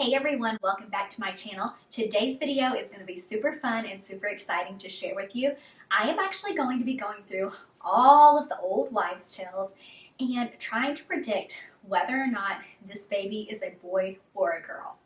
Hey everyone, welcome back to my channel. Today's video is going to be super fun and super exciting to share with you. I am actually going to be going through all of the old wives' tales and trying to predict whether or not this baby is a boy or a girl.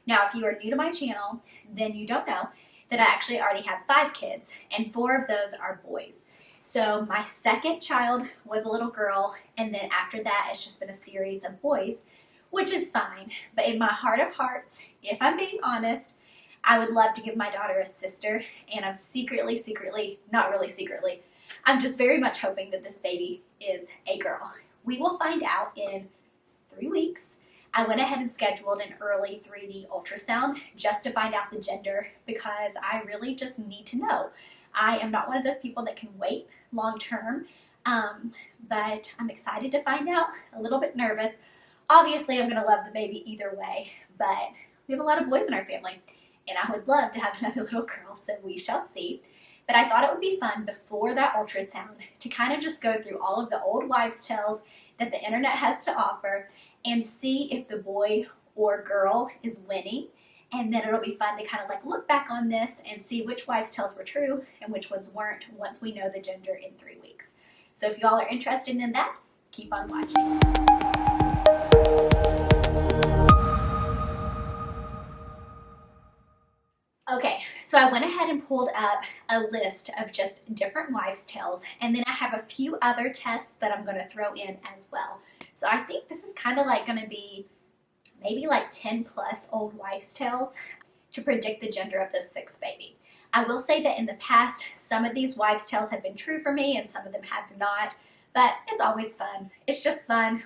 Now, if you are new to my channel, then you don't know that I actually already have 5 kids and 4 of those are boys. So my second child was a little girl, and then after that it's just been a series of boys, which is fine. But in my heart of hearts, if I'm being honest, I would love to give my daughter a sister, and I'm not really secretly, I'm just very much hoping that this baby is a girl. We will find out in 3 weeks. I went ahead and scheduled an early 3D ultrasound just to find out the gender because I really just need to know. I am not one of those people that can wait long term, but I'm excited to find out, a little bit nervous. Obviously, I'm going to love the baby either way, but we have a lot of boys in our family, and I would love to have another little girl, so we shall see. But I thought it would be fun before that ultrasound to kind of just go through all of the old wives' tales that the internet has to offer and see if the boy or girl is winning. And then it'll be fun to kind of like look back on this and see which wives' tales were true and which ones weren't once we know the gender in 3 weeks. So if y'all are interested in that, keep on watching. Okay, so I went ahead and pulled up a list of just different wives' tales, and then I have a few other tests that I'm going to throw in as well. So I think this is kind of like going to be maybe like 10 plus old wives' tales to predict the gender of this 6th baby. I will say that in the past, some of these wives' tales have been true for me and some of them have not, but it's always fun. It's just fun.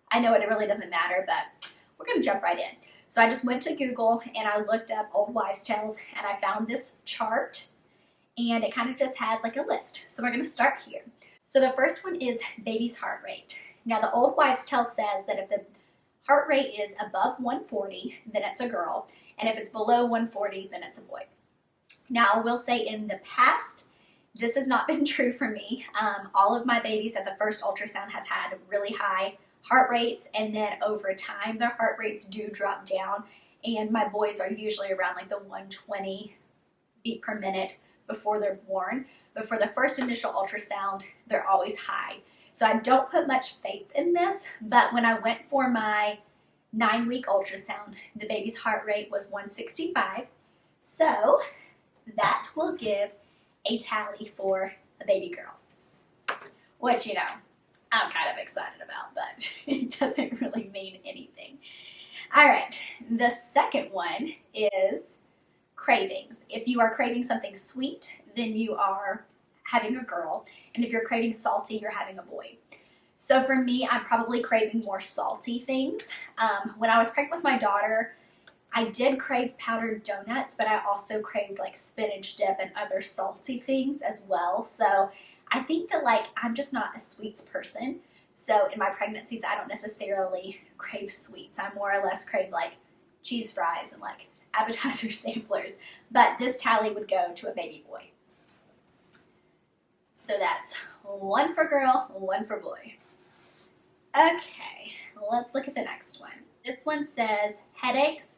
I know it really doesn't matter, but we're going to jump right in. So I just went to Google and I looked up old wives' tales and I found this chart, and it kind of just has like a list. So we're going to start here. So the first one is baby's heart rate. Now the old wives' tale says that if the heart rate is above 140, then it's a girl, and if it's below 140, then it's a boy. Now I will say in the past, this has not been true for me. All of my babies at the first ultrasound have had really high heart rates, and then over time their heart rates do drop down, and my boys are usually around like the 120 beat per minute before they're born, but for the first initial ultrasound they're always high. So I don't put much faith in this, but when I went for my 9-week ultrasound, the baby's heart rate was 165, so that will give a tally for a baby girl, which, you know, I'm kind of excited about, but it doesn't really mean anything. All right, the second one is cravings. If you are craving something sweet, then you are having a girl, and if you're craving salty, you're having a boy. So for me, I'm probably craving more salty things. When I was pregnant with my daughter, I did crave powdered donuts, but I also craved like spinach dip and other salty things as well. So I think that like I'm just not a sweets person. So in my pregnancies, I don't necessarily crave sweets. I more or less crave like cheese fries and like appetizer samplers. But this tally would go to a baby boy. So that's 1 for girl, 1 for boy. Okay, let's look at the next one. This one says headaches.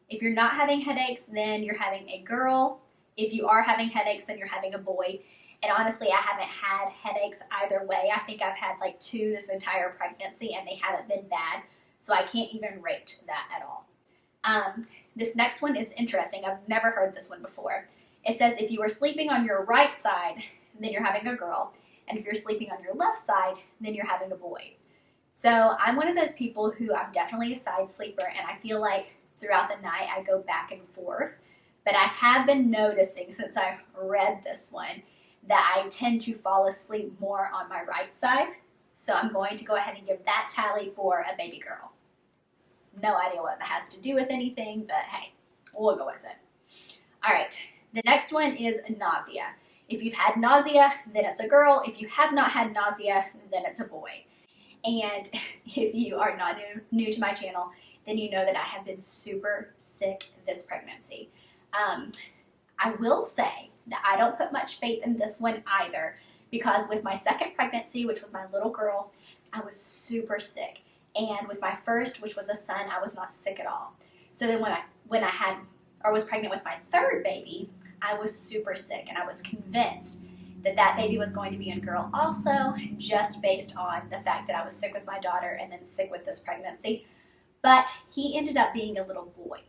If you're not having headaches, then you're having a girl. If you are having headaches, then you're having a boy. And honestly, I haven't had headaches either way. I think I've had like 2 this entire pregnancy, and they haven't been bad. So I can't even rate that at all. This next one is interesting. I've never heard this one before. It says if you are sleeping on your right side, then you're having a girl. And if you're sleeping on your left side, then you're having a boy. So I'm one of those people who I'm definitely a side sleeper, and I feel like throughout the night I go back and forth. But I have been noticing since I read this one that I tend to fall asleep more on my right side. So I'm going to go ahead and give that tally for a baby girl. No idea what that has to do with anything, but hey, we'll go with it. All right, the next one is nausea. If you've had nausea, then it's a girl. If you have not had nausea, then it's a boy. And if you are not new to my channel, then you know that I have been super sick this pregnancy. I will say that I don't put much faith in this one either, because with my second pregnancy, which was my little girl, I was super sick. And with my first, which was a son, I was not sick at all. So then when I had or was pregnant with my third baby, I was super sick, and I was convinced that that baby was going to be a girl also, just based on the fact that I was sick with my daughter and then sick with this pregnancy. But he ended up being a little boy.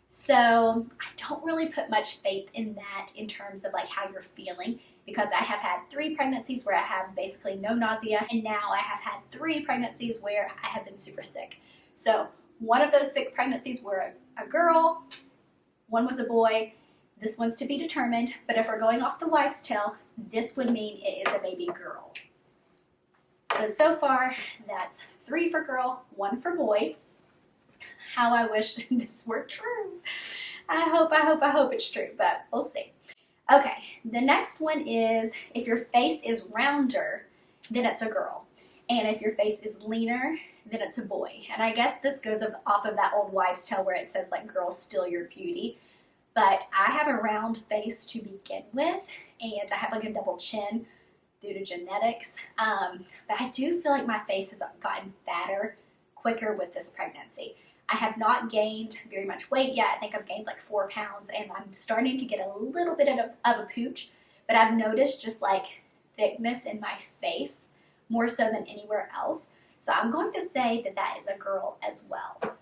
So I don't really put much faith in that in terms of like how you're feeling, because I have had 3 pregnancies where I have basically no nausea, and now I have had 3 pregnancies where I have been super sick. So one of those sick pregnancies were a girl, one was a boy. This one's to be determined, but if we're going off the wives' tale, this would mean it is a baby girl. So far, that's 3 for girl, 1 for boy. How I wish this were true. I hope it's true, but we'll see. Okay, the next one is if your face is rounder, then it's a girl. And if your face is leaner, then it's a boy. And I guess this goes off of that old wives' tale where it says like girls steal your beauty. But I have a round face to begin with, and I have like a double chin due to genetics. But I do feel like my face has gotten fatter quicker with this pregnancy. I have not gained very much weight yet. I think I've gained like 4 pounds, and I'm starting to get a little bit of a pooch, but I've noticed just like thickness in my face more so than anywhere else. So I'm going to say that that is a girl as well.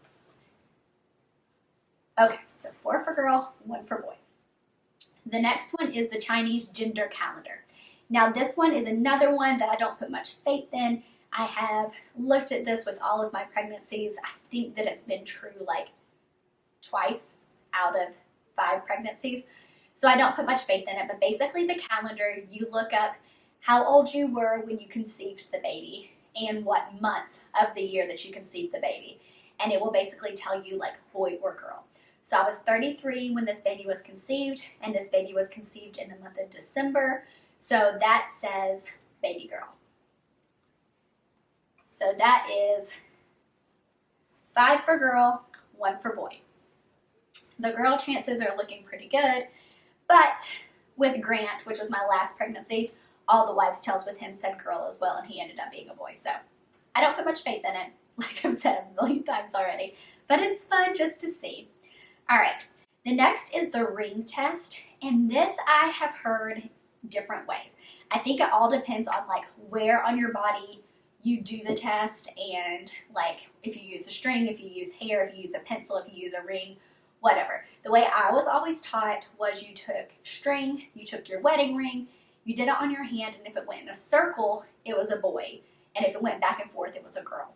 Okay, so 4 for girl, 1 for boy. The next one is the Chinese gender calendar. Now this one is another one that I don't put much faith in. I have looked at this with all of my pregnancies. I think that it's been true like twice out of 5 pregnancies. So I don't put much faith in it, but basically the calendar, you look up how old you were when you conceived the baby and what month of the year that you conceived the baby. And it will basically tell you like boy or girl. So I was 33 when this baby was conceived, and this baby was conceived in the month of December. So that says baby girl. So that is 5 for girl, 1 for boy. The girl chances are looking pretty good, but with Grant, which was my last pregnancy, all the wives' tales with him said girl as well, and he ended up being a boy. So I don't put much faith in it, like I've said a million times already, but it's fun just to see. All right, the next is the ring test, and this I have heard different ways. I think it all depends on like where on your body you do the test, and like if you use a string, if you use hair, if you use a pencil, if you use a ring, whatever. The way I was always taught was you took string, you took your wedding ring, you did it on your hand, and if it went in a circle, it was a boy, and if it went back and forth, it was a girl.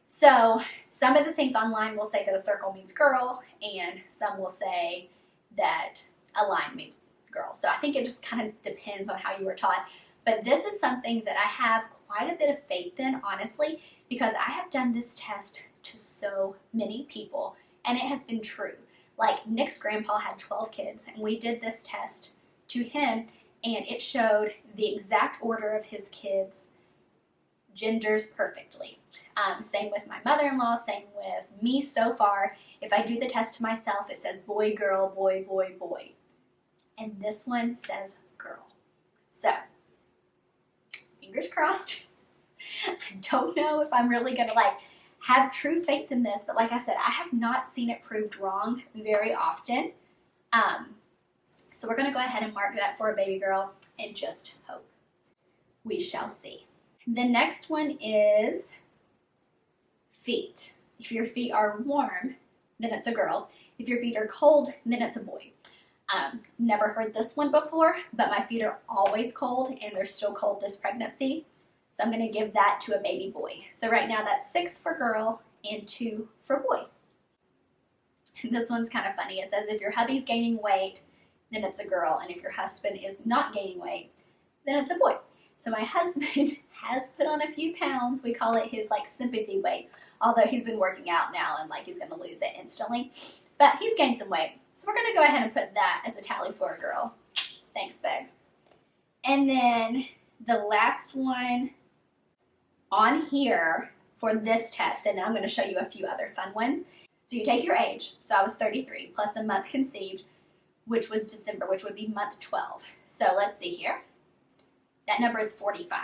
So some of the things online will say that a circle means girl, and some will say that a line means girl. So I think it just kind of depends on how you were taught. But this is something that I have quite a bit of faith in, honestly, because I have done this test to so many people, and it has been true. Like Nick's grandpa had 12 kids, and we did this test to him, and it showed the exact order of his kids' genders perfectly. Same with my mother-in-law, same with me so far. If I do the test to myself, it says boy, girl, boy, boy, boy. And this one says girl. So, fingers crossed. I don't know if I'm really gonna like have true faith in this, but like I said, I have not seen it proved wrong very often. So we're gonna go ahead and mark that for a baby girl and just hope. We shall see. The next one is feet. If your feet are warm, then it's a girl. If your feet are cold, then it's a boy. Never heard this one before, but my feet are always cold, and they're still cold this pregnancy. So I'm going to give that to a baby boy. So right now that's 6 for girl and 2 for boy. And this one's kind of funny. It says if your hubby's gaining weight, then it's a girl. And if your husband is not gaining weight, then it's a boy. So my husband has put on a few pounds. We call it his like sympathy weight, although he's been working out now and like he's going to lose it instantly. But he's gained some weight. So we're going to go ahead and put that as a tally for a girl. Thanks, babe. And then the last one on here for this test, and then I'm going to show you a few other fun ones. So you take your age. So I was 33 plus the month conceived, which was December, which would be month 12. So let's see here. That number is 45.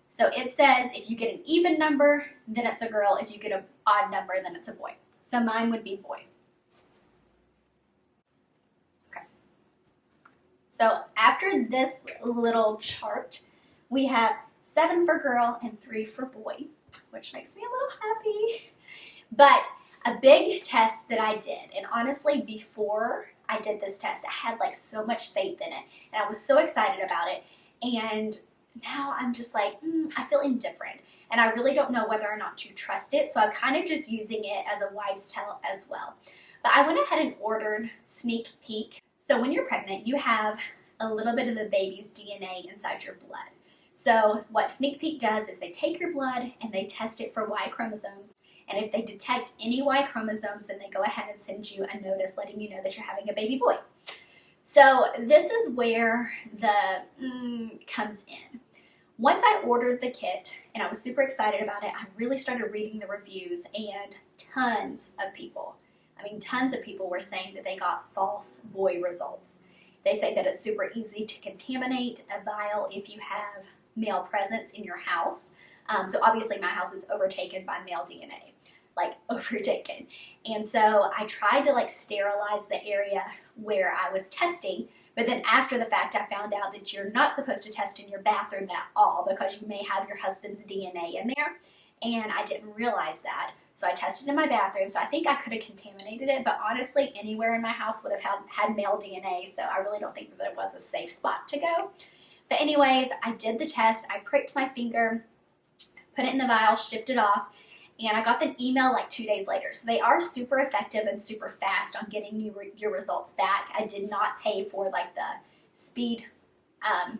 So it says if you get an even number, then it's a girl. If you get an odd number, then it's a boy. So mine would be boy. So after this little chart, we have 7 for girl and 3 for boy, which makes me a little happy. But a big test that I did, and honestly, before I did this test, I had like so much faith in it, and I was so excited about it, and now I'm just like, I feel indifferent, and I really don't know whether or not to trust it, so I'm kind of just using it as a wives' tale as well. But I went ahead and ordered Sneak Peek. So when you're pregnant, you have a little bit of the baby's DNA inside your blood. So what Sneak Peek does is they take your blood and they test it for Y chromosomes. And if they detect any Y chromosomes, then they go ahead and send you a notice letting you know that you're having a baby boy. So this is where the comes in. Once I ordered the kit and I was super excited about it, I really started reading the reviews, and tons of people were saying that they got false boy results. They say that it's super easy to contaminate a vial if you have male presence in your house. So obviously my house is overtaken by male DNA, like overtaken. And so I tried to like sterilize the area where I was testing, but then after the fact I found out that you're not supposed to test in your bathroom at all because you may have your husband's DNA in there, and I didn't realize that. So I tested in my bathroom, so I think I could have contaminated it, but honestly anywhere in my house would have had male DNA, so I really don't think that it was a safe spot to go. But anyways, I did the test, I pricked my finger, put it in the vial, shipped it off, and I got the email like 2 days later. So they are super effective and super fast on getting you your results back. I did not pay for like the speed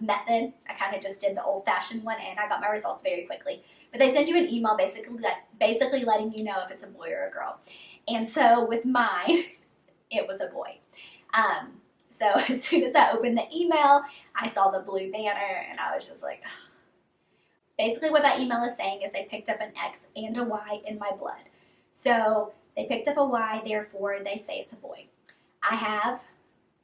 method. I kind of just did the old-fashioned one, and I got my results very quickly. But they send you an email basically letting you know if it's a boy or a girl. And so with mine, it was a boy. So as soon as I opened the email, I saw the blue banner, and I was just like, ugh. Basically what that email is saying is they picked up an X and a Y in my blood. So they picked up a Y, therefore they say it's a boy. I have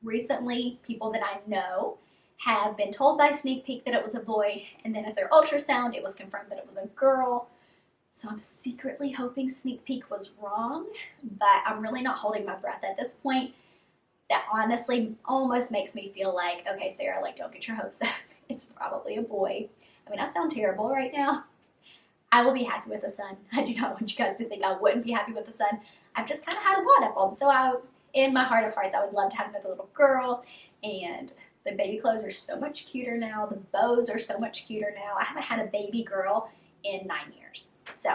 recently, people that I know have been told by Sneak Peek that it was a boy, and then at their ultrasound it was confirmed that it was a girl. So I'm secretly hoping Sneak Peek was wrong, but I'm really not holding my breath at this point. That honestly almost makes me feel like, okay, Sarah, like, don't get your hopes up. It's probably a boy. I mean, I sound terrible right now. I will be happy with a son. I do not want you guys to think I wouldn't be happy with a son. I've just kind of had a lot of them. So in my heart of hearts, I would love to have another little girl. And the baby clothes are so much cuter now. The bows are so much cuter now. I haven't had a baby girl in 9 years. So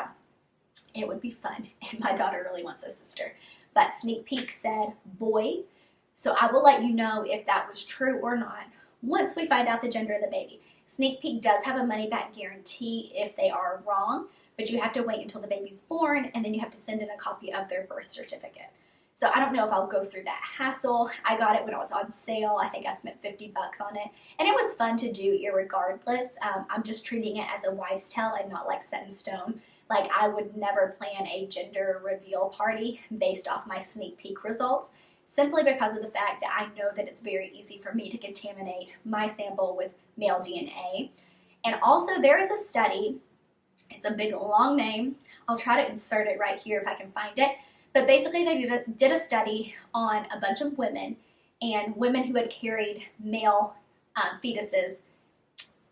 it would be fun. And my daughter really wants a sister. But Sneak Peek said boy. So I will let you know if that was true or not once we find out the gender of the baby. Sneak Peek does have a money-back guarantee if they are wrong, but you have to wait until the baby's born, and then you have to send in a copy of their birth certificate. So I don't know if I'll go through that hassle. I got it when it was on sale. I think I spent $50 on it, and it was fun to do irregardless. I'm just treating it as a wives' tale and not like set in stone. Like, I would never plan a gender reveal party based off my Sneak Peek results, simply because of the fact that I know that it's very easy for me to contaminate my sample with male DNA. And also there is a study, it's a big long name, I'll try to insert it right here if I can find it, but basically they did a study on a bunch of women, and women who had carried male fetuses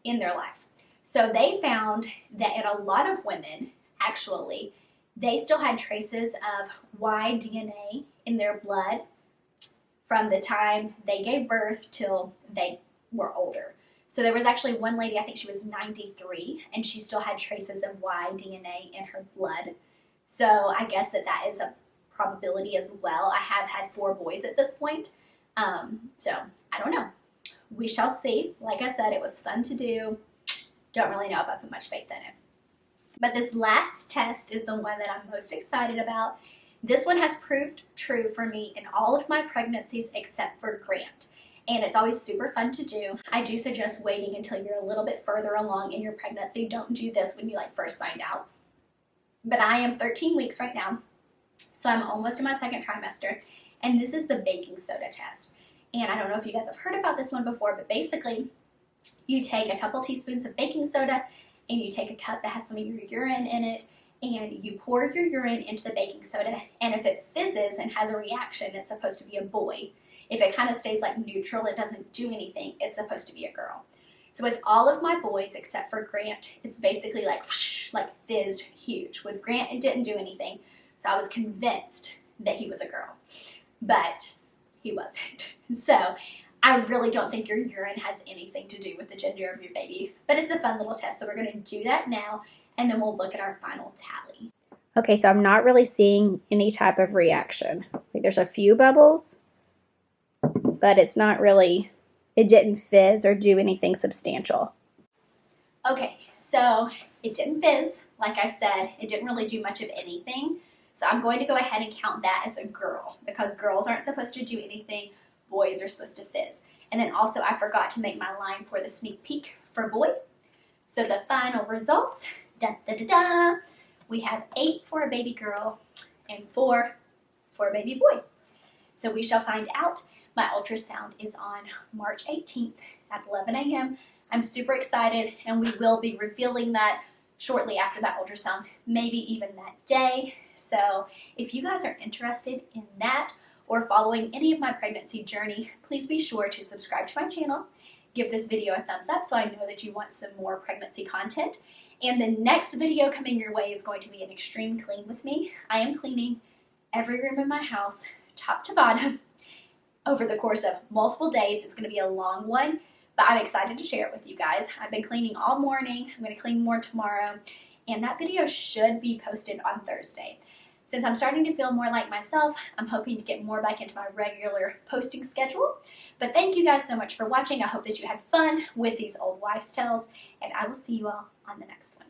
in their life. So they found that in a lot of women, actually, they still had traces of Y DNA in their blood from the time they gave birth till they were older. So there was actually one lady, I think she was 93, and she still had traces of Y DNA in her blood. So I guess that is a probability as well. I have had 4 boys at this point. So I don't know. We shall see. Like I said, it was fun to do. Don't really know if I put much faith in it. But this last test is the one that I'm most excited about. This one has proved true for me in all of my pregnancies except for Grant. And it's always super fun to do. I do suggest waiting until you're a little bit further along in your pregnancy. Don't do this when you first find out. But I am 13 weeks right now, so I'm almost in my 2nd trimester. And this is the baking soda test. And I don't know if you guys have heard about this one before, but basically you take a couple teaspoons of baking soda and you take a cup that has some of your urine in it, and you pour your urine into the baking soda, and if it fizzes and has a reaction, it's supposed to be a boy. If it kind of stays like neutral, it doesn't do anything, it's supposed to be a girl. So with all of my boys except for Grant, it's basically like whoosh, like fizzed huge. With Grant, it didn't do anything, so I was convinced that he was a girl, but he wasn't. So I really don't think your urine has anything to do with the gender of your baby, but it's a fun little test, so we're going to do that now, and then we'll look at our final tally. Okay, so I'm not really seeing any type of reaction. Like there's a few bubbles, but it's not really, it didn't fizz or do anything substantial. Okay, so it didn't fizz. Like I said, it didn't really do much of anything. So I'm going to go ahead and count that as a girl because girls aren't supposed to do anything. Boys are supposed to fizz. And then also I forgot to make my line for the sneak peek for boy. So the final results, da da da da, we have 8 for a baby girl and 4 for a baby boy. So we shall find out. My ultrasound is on March 18th at 11 a.m. I'm super excited, and we will be revealing that shortly after that ultrasound, maybe even that day. So if you guys are interested in that or following any of my pregnancy journey, please be sure to subscribe to my channel, give this video a thumbs up so I know that you want some more pregnancy content. And the next video coming your way is going to be an extreme clean with me. I am cleaning every room in my house, top to bottom, over the course of multiple days. It's going to be a long one, but I'm excited to share it with you guys. I've been cleaning all morning. I'm going to clean more tomorrow, and that video should be posted on Thursday. Since I'm starting to feel more like myself, I'm hoping to get more back into my regular posting schedule. But thank you guys so much for watching. I hope that you had fun with these old wives' tales, and I will see you all on the next one.